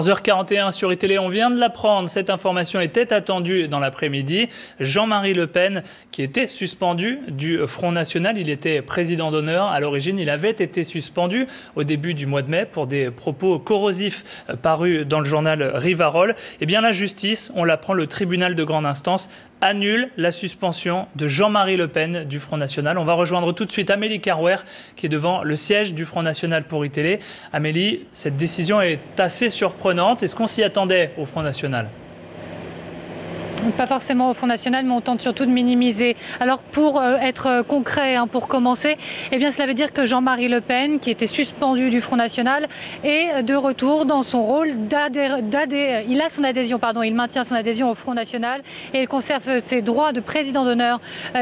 11h41 sur iTélé, on vient de l'apprendre, cette information était attendue dans l'après-midi. Jean-Marie Le Pen, qui était suspendu du Front National, il était président d'honneur. À l'origine, il avait été suspendu au début du mois de mai pour des propos corrosifs parus dans le journal Rivarol. Eh bien, la justice, on l'apprend, le tribunal de grande instance annule la suspension de Jean-Marie Le Pen du Front National. On va rejoindre tout de suite Amélie Carrouer, qui est devant le siège du Front National pour iTélé. Amélie, cette décision est assez surprenante. Est-ce qu'on s'y attendait au Front National ? Pas forcément au Front National, mais on tente surtout de minimiser. Alors pour être concret, pour commencer, eh bien cela veut dire que Jean-Marie Le Pen, qui était suspendu du Front National, est de retour dans son rôle il a son adhésion, il maintient son adhésion au Front National et il conserve ses droits de président d'honneur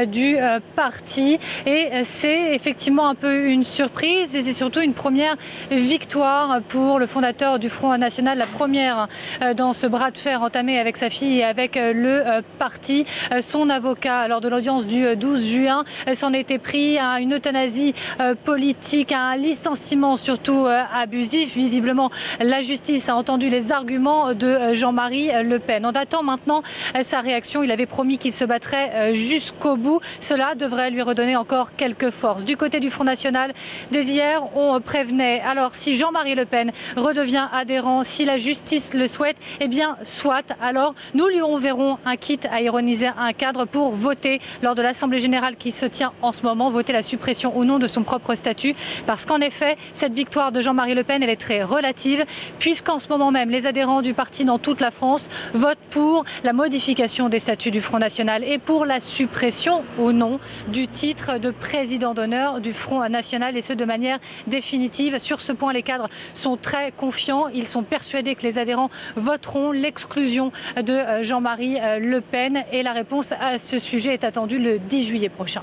du parti. Et c'est effectivement un peu une surprise et c'est surtout une première victoire pour le fondateur du Front National, la première dans ce bras de fer entamé avec sa fille et avec le parti. Son avocat, lors de l'audience du 12 juin, s'en était pris à une euthanasie politique, à un licenciement surtout abusif. Visiblement, la justice a entendu les arguments de Jean-Marie Le Pen. On attend maintenant sa réaction. Il avait promis qu'il se battrait jusqu'au bout. Cela devrait lui redonner encore quelques forces. Du côté du Front National, dès hier, on prévenait. Alors, si Jean-Marie Le Pen redevient adhérent, si la justice le souhaite, eh bien, soit. Alors, nous lui enverrons un kit à ironiser un cadre pour voter lors de l'Assemblée générale qui se tient en ce moment, voter la suppression ou non de son propre statut. Parce qu'en effet, cette victoire de Jean-Marie Le Pen, elle est très relative, puisqu'en ce moment même, les adhérents du parti dans toute la France votent pour la modification des statuts du Front National et pour la suppression ou non du titre de président d'honneur du Front National, et ce de manière définitive. Sur ce point, les cadres sont très confiants. Ils sont persuadés que les adhérents voteront l'exclusion de Jean-Marie Le Pen et la réponse à ce sujet est attendue le 10 juillet prochain.